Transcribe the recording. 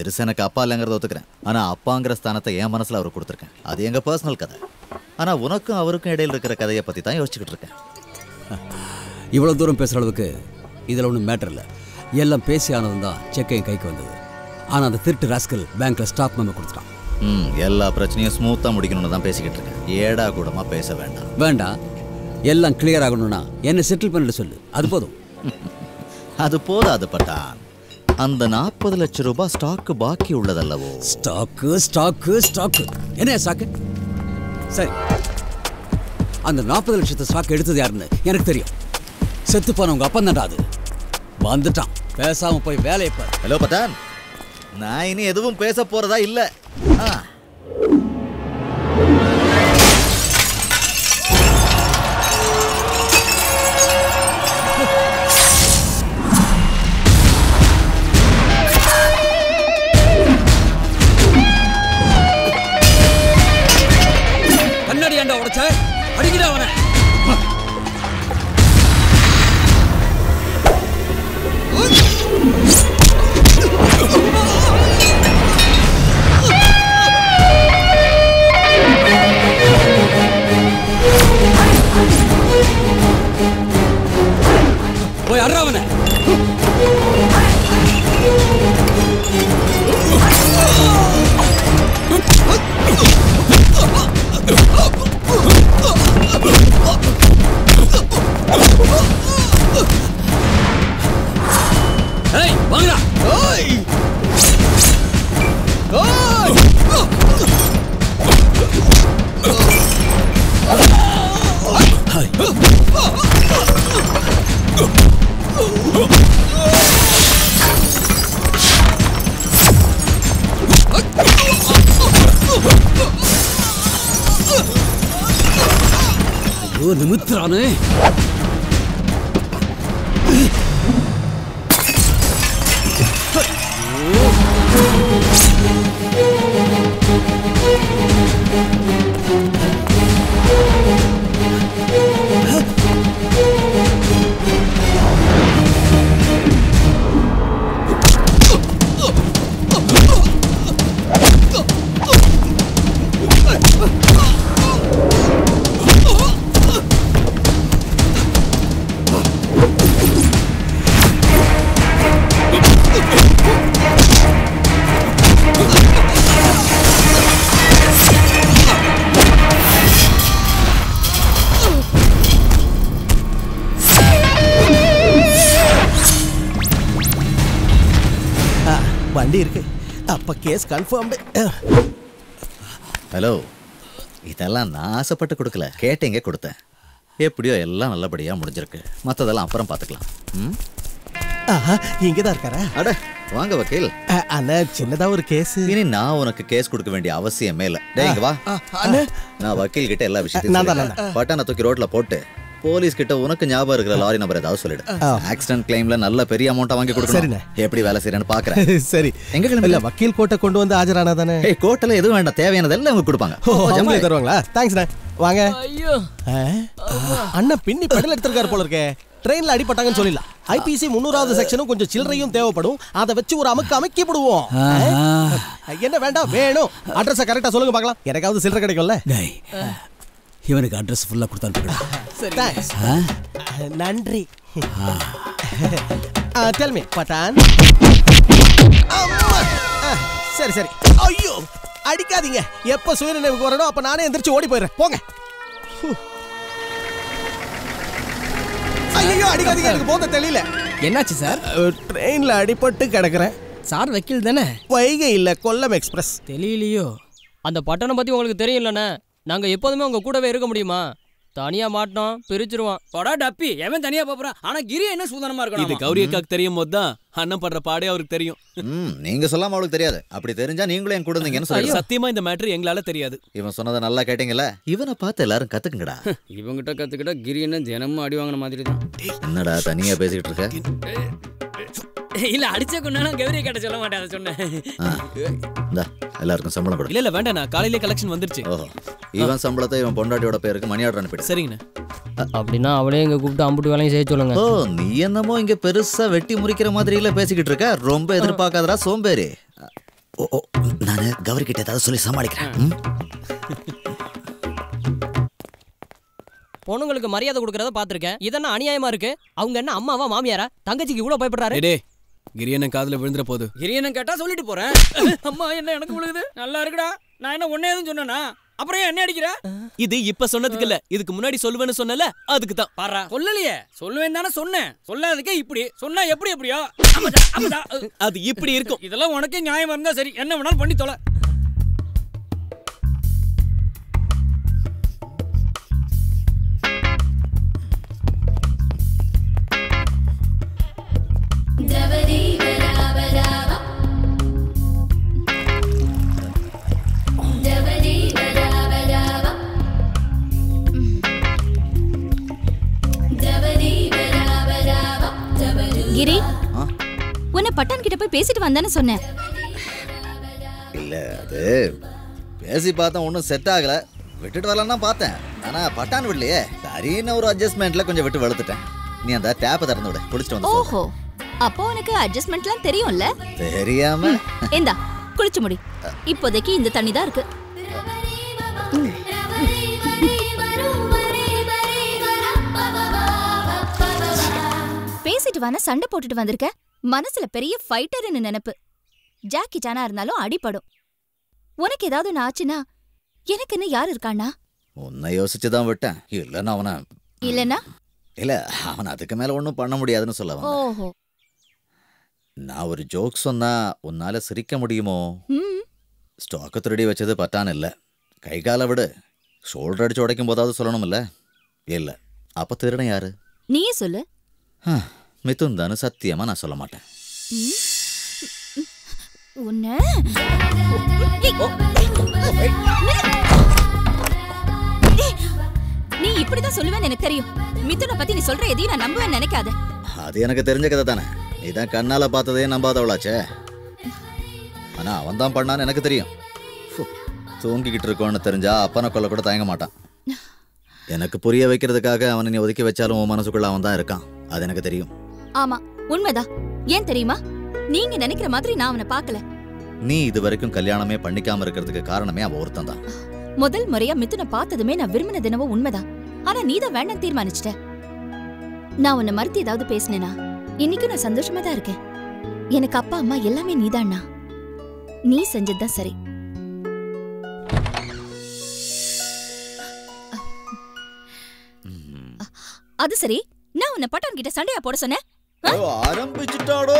பெருசா எனக்கு அப்பா இல்லைங்கிறத ஒத்துக்கிறேன். ஆனா அப்பாங்கிற ஸ்தானத்தை என் மனசுல அவர் கொடுத்துருக்கேன். அது எங்க பர்சனல் கதை. ஆனா உனக்கும் அவருக்கும் இடையில இருக்கிற கதையை பத்தி தான் யோசிச்சுக்கிட்டு இருக்கேன். இவ்வளவு தூரம் பேசுற அளவுக்கு இதுல ஒன்றும் மேட்டர் இல்லை. எல்லாம் பேசி ஆனதும் தான் செக் என் கைக்கு வந்தது. ஆனா அந்த திருட்டு ராஸ்கல் பேங்க்ல ஸ்டாக் மெம்பர் கொடுத்துட்டான். எல்லா பிரச்சனையும் ஸ்மூத்தா முடிக்கணும்னு தான் பேசிக்கிட்டு இருக்கேன். ஏடா கூடமா பேச வேண்டாம். எல்லாம் கிளியர் ஆகணும்னா என்ன செட்டில் பண்ணிட்டு சொல்லு, அது போதும். அது போதாது பட்டான். அந்த 40 லட்சம் ரூபாய் ஸ்டாக்கு பாக்கி உள்ளதல்லவோ? ஸ்டாக்கு ஸ்டாக்கு ஸ்டாக்கு என்ன ஸ்டாக்கு? சரி, அந்த 40 லட்சத்தை ஸ்டாக் எடுத்தது யாருன்னு எனக்கு தெரியும். செத்து போன உங்க அப்பா தான்டா அது. வந்துட்டான், பேசாம போய் வேலையை பாரு. ஹலோ பட்டான், நான் இனி எதுவும் பேச போறதா இல்ல. கண்ணாடி ஏண்டா உடைச்ச? அடிக்கடா அவனை. போய் அறவன. ஏய் வாங்கடா. ஓய் ஓய் ஹாய். ஐயோ நிமித்துறானே. வண்டி இருக்கு. அப்ப கேஸ் கன்ஃபார்ம்டு. ஹலோ, இதெல்லாம் நான் ஆசைப்பட்டு கொடுக்கல, கேட்டீங்க கொடுத்தேன். எப்படியோ எல்லாம் நல்லபடியா முடிஞ்சிருக்கு. மற்றதெல்லாம் அப்புறம் பார்த்துக்கலாம். இங்கதான் இருக்காரா? அட வாங்க வக்கீல். அண்ணா சின்னதா ஒரு கேஸ். இனி நான் உனக்கு கேஸ் கொடுக்க வேண்டிய அவசியமே இல்லை. டேய் வா. நான் வக்கீல் கிட்ட எல்லா விஷயத்தையும் பட்டான தூக்கி ரோட்ல போட்டு போலீஸ் கிட்ட உனக்கு ஞாபகம் இருக்கிற லாரி நம்பர் ஏதாவது சொல்லிடு. ஆக்சிடென்ட் கிளைம்ல நல்ல பெரிய அமௌண்ட் வாங்கி கொடுக்கணும். எப்படி வேலை செய்யறேன்னு பாக்குறேன். சரி, எங்க கிளம்பல வக்கீல் கோட்டை கொண்டு வந்து ஆஜரானா தானே? கோட்டல எதுவும் வேண்டாம், தேவையானதெல்லாம் அவங்க கொடுப்பாங்க. அவங்களே தருவாங்களா? தேங்க்ஸ்ண்ணா. வாங்க. ஐயோ அண்ணா பின்னி பெடல் எடுத்திருக்காரு போல இருக்கே. ட்ரெயின்ல அடிபட்டாங்கன்னு சொல்லிடலாம். ஐபிசி 300வது செக்ஷனும் கொஞ்சம் சில்லறையும் தேவைப்படும். அதை வச்சு ஒரு அமைக்கி போடுவோம். என்ன வேண்டாம் வேணும்? அட்ரஸ் கரெக்டா சொல்லுங்க பார்க்கலாம். எனக்காவது சில்லறை கிடைக்கும்ல? இவனுக்கு அட்ரஸ் ஃபுல்லா கொடுத்தாரு. நன்றி. டெல் மீ பட்டான். சரி சரி. ஐயோ அடிக்காதீங்க. எப்ப சுயநினைவுக்கு வரணும் அப்ப நானே எந்திரிச்சு ஓடி போயிடுறேன். போங்க. ஐயோ அடிக்காதீங்க, எனக்கு போத தெரியல. என்னாச்சு சார்? ட்ரெயின்ல அடிபட்டு கிடக்குறேன். சார் வக்கீல் தானே? வைகை இல்ல, கொல்லம் எக்ஸ்பிரஸ். தெரியலையோ. அந்த பட்டணம் பத்தி உங்களுக்கு தெரியலண்ணே. நாங்க எப்போதுமே உங்க கூடவே இருக்க முடியுமா? தனியா மாட்டோம், பிரிச்சிருவான். படா டப்பி, எவன் தனியா போறான்? ஆனா கிரி என்ன சூதனமா இருக்கணும். இது கௌரி அக்காக்கு தெரியும் போதுதான் அண்ணன் படுற பாடே அவருக்கு தெரியும். நீங்க சொல்லாம அவளுக்கு தெரியாது. அப்படி தெரிஞ்சா நீங்களும் என் கூட இருந்தீங்கன்னு சொல்லி. சத்தியமா இந்த மேட்டர் எங்களால தெரியாது. இவன் சொன்னதை நல்லா கேட்டீங்கல்ல? இவனை பார்த்து எல்லாரும் கத்துக்குங்கடா. இவங்கிட்ட கத்துக்கிட்டா கிரி என்ன தினமும் அடி வாங்கின மாதிரி தான். என்னடா தனியா பேசிக்கிட்டு இருக்க? இல்ல அடிச்ச கொண்டாலும் கௌரி கிட்ட சொல்ல மாட்டேன், அதை சொன்னேன். எல்லாருக்கும் சம்பளம் கொடு. இல்ல வேண்டாம், நான் காலையிலே கலெக்ஷன் வந்துருச்சு. ஓஹோ, இவன் சம்பளத்தை இவன் பொண்டாட்டியோட பேருக்கு மணி ஆர்டர் அனுப்பிடு. சரிங்கண்ணா. அப்படின்னா அவளே இங்க கூப்பிட்டு அம்புட்டு வேலையும் செய்ய சொல்லுங்க. ஓ, நீ என்னமோ இங்க பெருசா வெட்டி முறிக்கிற மாதிரி இல்ல பேசிக்கிட்டு இருக்க. ரொம்ப எதிர்பார்க்காதடா சோம்பேறி. நான் கௌரி கிட்ட ஏதாவது சொல்லி சமாளிக்கிறேன். பொண்ணுங்களுக்கு மரியாதை கொடுக்கறத பாத்திருக்கேன். இதென்ன அநியாயமா இருக்கு? அவங்க என்ன அம்மாவா மாமியாரா? தங்கச்சிக்கு இவ்வளவு பயப்படுறாரு. கிரியண்ணன் காதுல விழுந்துற போது. கிரியண்ணன் கேட்டா சொல்லிட்டு போறேன். அம்மா என்ன எனக்கு விழுகுது? நல்லா இருக்குடா. நான் என்ன ஒன்னே எதுவும் சொன்னேனா? அப்புறம் என்ன அடிக்கிற? இது இப்ப சொன்னதுக்கு இல்ல, இதுக்கு முன்னாடி சொல்லுவேன்னு சொன்னல, அதுக்கு தான். பாரா சொல்லலையே. சொல்லுவேன் தானே சொன்னேன். சொல்லாததுக்கே இப்படி சொன்னா எப்படியோ அது இப்படி இருக்கும். இதெல்லாம் உனக்கே நியாயமா இருந்தா சரி, என்ன வேணாலும் பண்ணி தொலை. கிரி, உன்னை பட்டான் கிட்ட போய் பேசிட்டு வந்தானே சொன்னேன். இல்ல அது பேசி பார்த்தேன், ஒன்றும் செட் ஆகல. விட்டுட்டு வரலான்னு தான் பார்த்தேன். ஆனா பட்டான் விடலையே. சரின்னு ஒரு அட்ஜஸ்ட்மெண்ட்ல கொஞ்சம் விட்டு வெளுத்துட்டேன். நீ அந்த டேப்பை திறந்து விட, குளிச்சுட்டு வந்து. ஓஹோ, அப்போ உனக்கு அட்ஜஸ்ட்மெண்ட்லாம் தெரியும்ல? தெரியாம இந்தா குளிச்சு முடி. இப்போதைக்கு இந்த தண்ணி தான் இருக்கு. பேசிட்டு வான சண்டை போட்டுட்டு வந்திருக்க. மனசுல பெரிய ஃபைட்டர்னு நினைப்பு. ஜாக்கி சானா இருந்தாலும் அடிபடும். உனக்கு ஏதாவது ஆச்சுன்னா எனக்குன்னு யார் இருக்கானா? உன்னை யோசிச்சுதான் விட்டேன். இல்லன்னா அவனை இல்லனா இல்ல அவன் அதுக்கு மேல ஒன்றும் பண்ண முடியாதுன்னு சொல்ல வந்தேன். ஓஹோ, நான் ஒரு ஜோக் சொன்னா உன்னால சிரிக்க முடியுமோ? ஸ்டாக்கு திருடி வச்சது பட்டான் இல்ல. கை காலை விடு, ஷோல்டர் அடிச்சு உடைக்கும் போதாவது சொல்லணும் இல்ல? இல்ல, அப்ப திருடன் யாரு? நீயே சொல்லு. மிதுன் தானு சத்தியமா நான் சொல்ல மாட்டேன். உன்னை நீ இப்படிதான் சொல்லுவேன்னு எனக்கு தெரியும். மிதுனை பத்தி நீ சொல்ற எதையும் நான் நம்புவேன்னு நினைக்காத. அது எனக்கு தெரிஞ்ச கதை தானே. நீதான் கண்ணால பார்த்ததே நம்பாதவளாச்சே. ஆனா அவன் தான் பண்ணான்னு எனக்கு தெரியும். தூங்கிக்கிட்டு இருக்கோன்னு தெரிஞ்சா அப்பனை கொல்ல கூட தயங்க மாட்டான். எனக்கு புரிய வைக்கிறதுக்காக அவனை நீ ஒதுக்கி வச்சாலும் உன் மனசுக்குள்ள அவன் தான் இருக்கான். அது எனக்கு தெரியும். ஆமா, உண்மைதான். ஏன் தெரியுமா? நீங்க நினைக்கிற மாதிரி நான் அவனை பார்க்கல. நீ இது வரைக்கும் கல்யாணமே பண்ணிக்காம இருக்கிறதுக்கு காரணமே அவன் ஒருத்தன் தான். முதல் முறையா மிதுனை பார்த்ததுமே நான் விரும்பின தினவோ உண்மைதான். ஆனா நீதான் வேண்டாம் தீர்மானிச்சிட்ட. நான் உன்னை மறுத்து ஏதாவது பேசினேனா? இன்னைக்கும் நான் சந்தோஷமா தான் இருக்கேன். எனக்கு அப்பா அம்மா எல்லாமே நீதான்னா. நீ செஞ்சதுதான் சரி. அது சரி, நான் உன்னை பட்டான் கிட்ட சண்டையா போட சொன்னேன். ஆரம்பிச்சுட்டாடோ.